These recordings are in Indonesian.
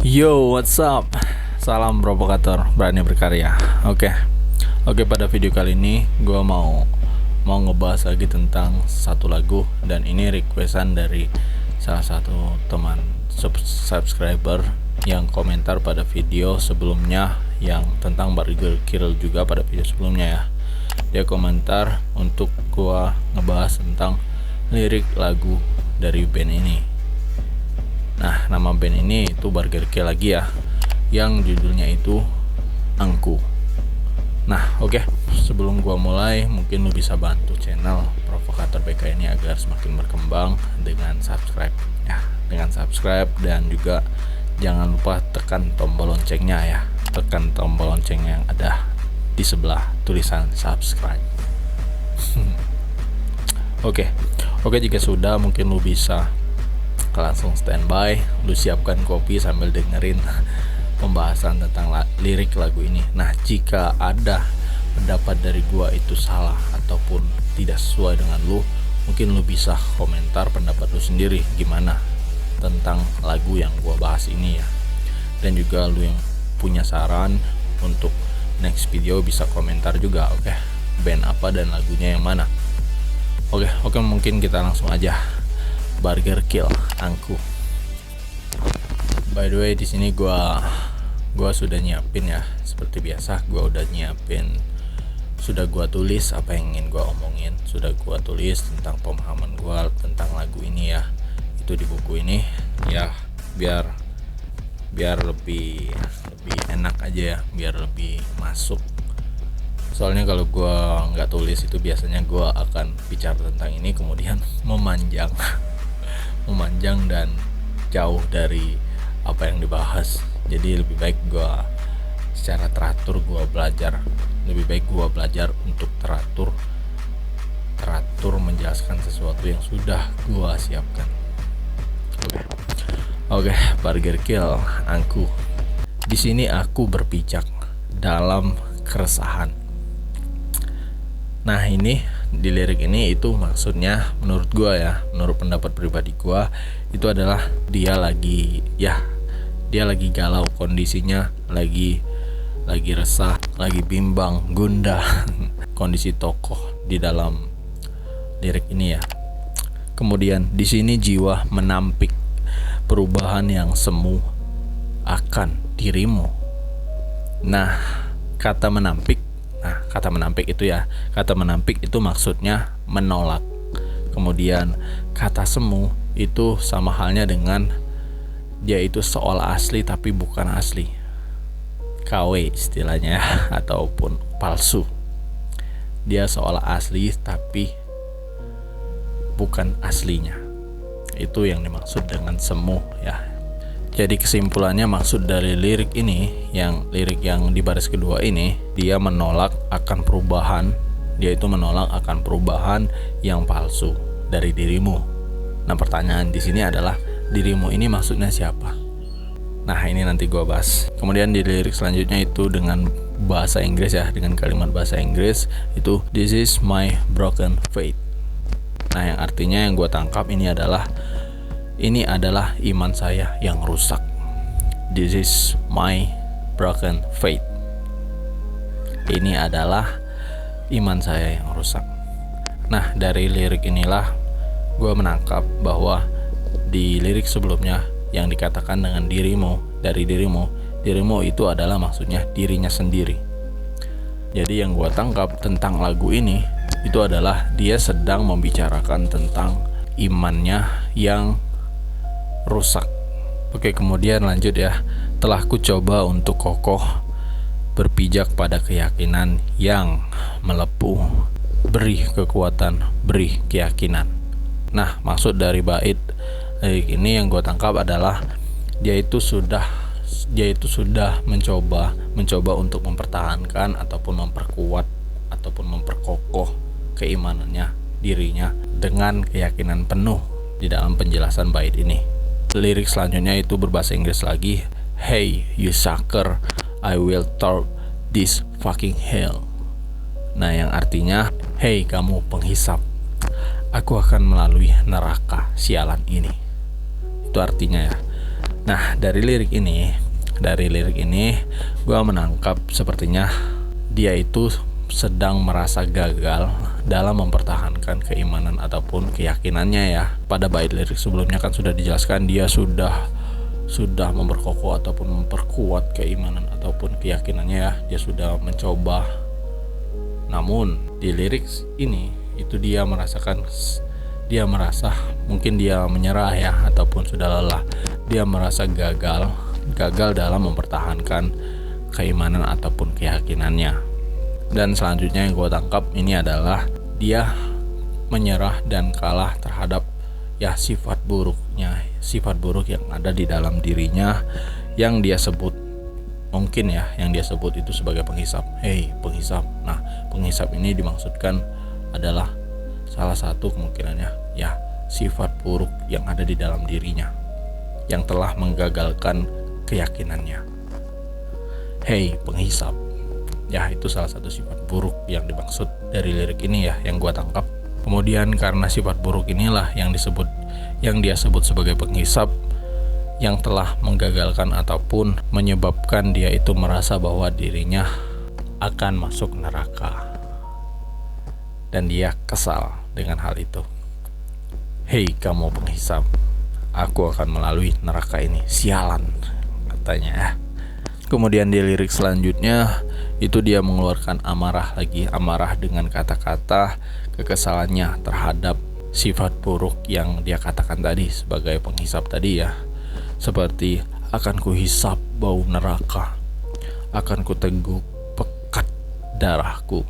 Yo, what's up? Salam provokator, berani berkarya. Oke, pada video kali ini gue mau ngebahas lagi tentang satu lagu, dan ini requestan dari salah satu teman subscriber yang komentar pada video sebelumnya yang tentang Burger Kill juga pada video sebelumnya ya. Dia komentar untuk gue ngebahas tentang lirik lagu dari band ini. Nah, nama band ini itu Burger Kill lagi ya, yang judulnya itu Angku. Nah, sebelum gua mulai, mungkin lu bisa bantu channel Provokator BK ini agar semakin berkembang dengan subscribe ya, dan juga jangan lupa tekan tombol loncengnya ya, tekan tombol lonceng yang ada di sebelah tulisan subscribe. Oke, jika sudah, mungkin lu bisa langsung standby, lu siapkan kopi sambil dengerin pembahasan tentang lirik lagu ini. Nah, jika ada pendapat dari gua itu salah ataupun tidak sesuai dengan lu, mungkin lu bisa komentar pendapat lu sendiri gimana tentang lagu yang gua bahas ini ya. Dan juga lu yang punya saran untuk next video bisa komentar juga. Band apa dan lagunya yang mana. Mungkin kita langsung aja. Burger Kill Angku. By the way, di sini gua sudah nyiapin ya, seperti biasa sudah gua tulis apa yang ingin gua omongin, sudah gua tulis tentang pemahaman gua tentang lagu ini ya. Itu di buku ini ya, biar lebih enak aja ya, biar lebih masuk. Soalnya kalau gua nggak tulis itu biasanya gua akan bicara tentang ini kemudian memanjang dan jauh dari apa yang dibahas. Jadi lebih baik gua secara teratur belajar untuk teratur menjelaskan sesuatu yang sudah gua siapkan. Burger Kill Angku. Di sini aku berpijak dalam keresahan. Nah, ini di lirik ini itu maksudnya menurut gua ya, menurut pendapat pribadi gua, itu adalah dia lagi galau, kondisinya lagi resah, lagi bimbang, gundah. Kondisi tokoh di dalam lirik ini ya. Kemudian di sini jiwa menampik perubahan yang semu akan dirimu. Nah, kata menampik itu maksudnya menolak. Kemudian kata semu itu sama halnya dengan dia itu seolah asli tapi bukan asli, KW istilahnya ataupun palsu. Dia seolah asli tapi bukan aslinya. Itu yang dimaksud dengan semu ya. Jadi kesimpulannya, maksud dari lirik yang di baris kedua ini, dia menolak akan perubahan yang palsu dari dirimu. Nah, pertanyaan di sini adalah dirimu ini maksudnya siapa? Nah, ini nanti gua bahas. Kemudian di lirik selanjutnya itu dengan bahasa Inggris ya, dengan kalimat bahasa Inggris itu "This is my broken faith". Nah, yang artinya yang gua tangkap ini adalah iman saya yang rusak. This is my broken faith. Ini adalah iman saya yang rusak. Nah, dari lirik inilah gue menangkap bahwa di lirik sebelumnya yang dikatakan dengan dirimu itu adalah maksudnya dirinya sendiri. Jadi yang gue tangkap tentang lagu ini itu adalah dia sedang membicarakan tentang imannya yang rusak. Kemudian lanjut ya. Telah ku coba untuk kokoh berpijak pada keyakinan yang melepuh, beri kekuatan, beri keyakinan. Nah, maksud dari bait ini yang gue tangkap adalah dia itu sudah mencoba untuk mempertahankan ataupun memperkuat ataupun memperkokoh keimanannya dirinya dengan keyakinan penuh di dalam penjelasan bait ini. Lirik selanjutnya itu berbahasa Inggris lagi. Hey you sucker, I will torch this fucking hell. Nah, yang artinya, hey kamu penghisap, aku akan melalui neraka sialan ini. Itu artinya ya. Nah, dari lirik ini gue menangkap sepertinya dia itu sedang merasa gagal dalam mempertahankan keimanan ataupun keyakinannya ya. Pada bait lirik sebelumnya kan sudah dijelaskan dia sudah memperkokoh ataupun memperkuat keimanan ataupun keyakinannya ya. Dia sudah mencoba. Namun di lirik ini itu dia merasa mungkin dia menyerah ya ataupun sudah lelah. Dia merasa gagal dalam mempertahankan keimanan ataupun keyakinannya. Dan selanjutnya yang gue tangkap ini adalah dia menyerah dan kalah terhadap ya sifat buruk yang ada di dalam dirinya yang dia sebut itu sebagai penghisap. Penghisap. Nah, penghisap ini dimaksudkan adalah salah satu kemungkinannya ya sifat buruk yang ada di dalam dirinya yang telah menggagalkan keyakinannya. Penghisap. Ya, itu salah satu sifat buruk yang dimaksud dari lirik ini ya yang gua tangkap. Kemudian karena sifat buruk inilah yang dia sebut sebagai penghisap yang telah menggagalkan ataupun menyebabkan dia itu merasa bahwa dirinya akan masuk neraka. Dan dia kesal dengan hal itu. Kamu penghisap, aku akan melalui neraka ini. Sialan, katanya ya. Kemudian di lirik selanjutnya itu dia mengeluarkan amarah dengan kata-kata kekesalannya terhadap sifat buruk yang dia katakan tadi sebagai penghisap tadi ya. Seperti akan kuhisap bau neraka, akan kuteguk pekat darahku.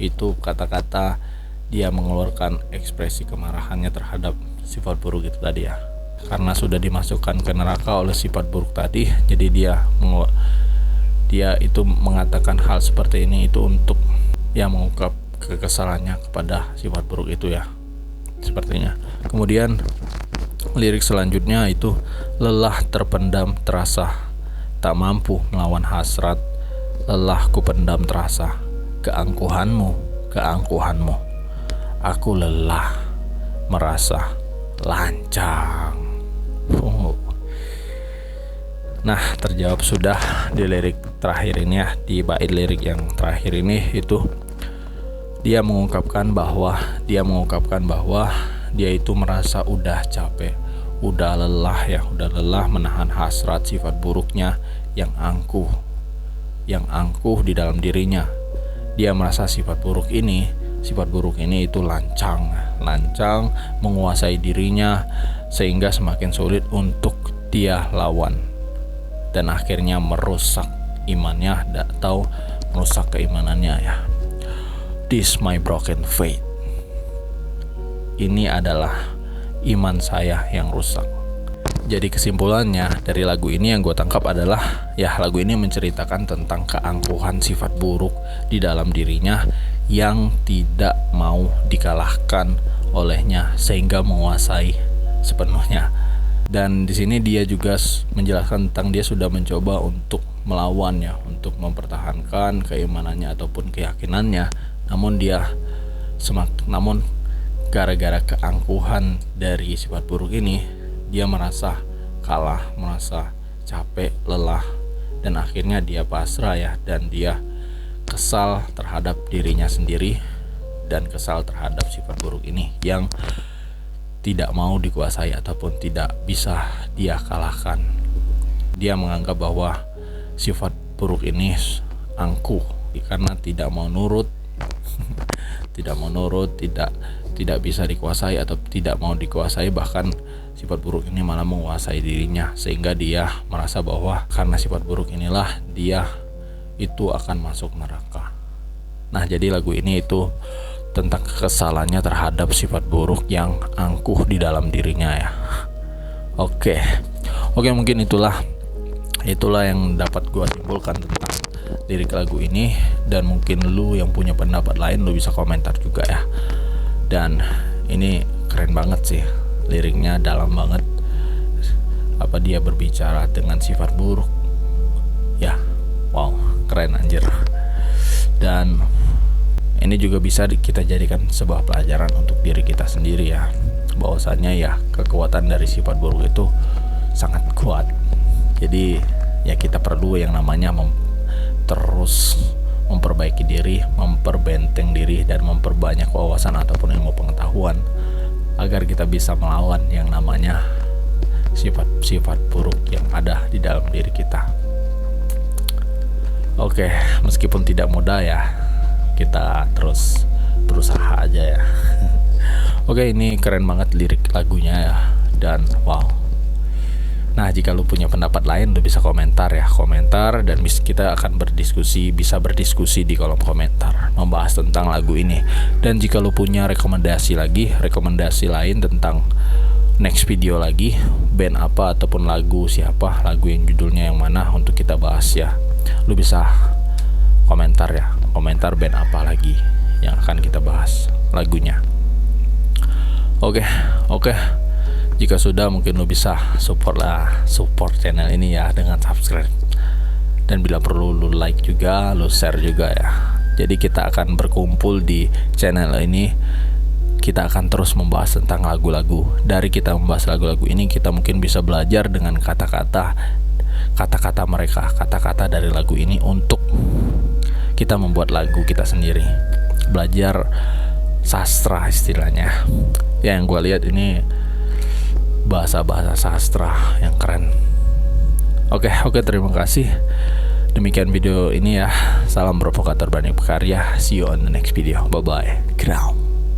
Itu kata-kata dia mengeluarkan ekspresi kemarahannya terhadap sifat buruk itu tadi ya. Karena sudah dimasukkan ke neraka oleh sifat buruk tadi, jadi dia itu mengatakan hal seperti ini itu untuk ya mengungkap kekesalannya kepada sifat buruk itu ya, sepertinya. Kemudian lirik selanjutnya itu lelah terpendam terasa, tak mampu melawan hasrat, lelah ku pendam terasa, keangkuhanmu, aku lelah merasa lancang. Nah, terjawab sudah di lirik terakhir ini ya. Di bait lirik yang terakhir ini itu dia mengungkapkan bahwa dia itu merasa udah capek, udah lelah menahan hasrat sifat buruknya yang angkuh di dalam dirinya. Dia merasa sifat buruk ini itu lancang menguasai dirinya sehingga semakin sulit untuk dia lawan dan akhirnya merusak imannya atau merusak keimanannya ya. This my broken faith. Ini adalah iman saya yang rusak. Jadi kesimpulannya dari lagu ini yang gue tangkap adalah ya lagu ini menceritakan tentang keangkuhan sifat buruk di dalam dirinya yang tidak mau dikalahkan olehnya sehingga menguasai sepenuhnya. Dan di sini dia juga menjelaskan tentang dia sudah mencoba untuk melawannya, untuk mempertahankan keimanannya ataupun keyakinannya. Namun gara-gara keangkuhan dari sifat buruk ini, dia merasa kalah, merasa capek, lelah, dan akhirnya dia pasrah ya, dan dia kesal terhadap dirinya sendiri dan kesal terhadap sifat buruk ini yang tidak mau dikuasai ataupun tidak bisa dia kalahkan. Dia menganggap bahwa sifat buruk ini angkuh karena tidak mau nurut, tidak bisa dikuasai atau tidak mau dikuasai, bahkan sifat buruk ini malah menguasai dirinya sehingga dia merasa bahwa karena sifat buruk inilah dia itu akan masuk neraka. Nah, jadi lagu ini itu tentang kekesalannya terhadap sifat buruk yang angkuh di dalam dirinya ya. Oke, mungkin itulah yang dapat gua simpulkan tentang lirik lagu ini, dan mungkin lu yang punya pendapat lain lu bisa komentar juga ya. Dan ini keren banget sih, liriknya dalam banget. Apa dia berbicara dengan sifat buruk ya, wow, keren anjir. Dan ini juga bisa kita jadikan sebuah pelajaran untuk diri kita sendiri ya, bahwasannya ya kekuatan dari sifat buruk itu sangat kuat. Jadi ya kita perlu yang namanya terus memperbaiki diri, memperbenteng diri, dan memperbanyak wawasan ataupun ilmu pengetahuan agar kita bisa melawan yang namanya sifat-sifat buruk yang ada di dalam diri kita. Oke, meskipun tidak mudah ya, kita terus berusaha aja ya. Oke, ini keren banget lirik lagunya ya, dan wow. Nah, jika lu punya pendapat lain, lu bisa komentar dan kita akan bisa berdiskusi di kolom komentar membahas tentang lagu ini. Dan jika lu punya rekomendasi lain tentang next video lagi, band apa ataupun lagu siapa, lagu yang judulnya yang mana untuk kita bahas ya, lu bisa komentar band apa lagi yang akan kita bahas lagunya. Oke. Jika sudah, mungkin lo bisa support channel ini ya dengan subscribe, dan bila perlu lo like juga, lo share juga ya. Jadi kita akan berkumpul di channel ini, kita akan terus membahas tentang lagu-lagu. Dari kita membahas lagu-lagu ini, kita mungkin bisa belajar dengan kata-kata mereka, kata-kata dari lagu ini untuk kita membuat lagu kita sendiri. Belajar sastra istilahnya. Ya, yang gue lihat ini bahasa-bahasa sastra yang keren. Oke, terima kasih. Demikian video ini ya. Salam provokator berani berkarya. See you on the next video. Bye bye. Ground.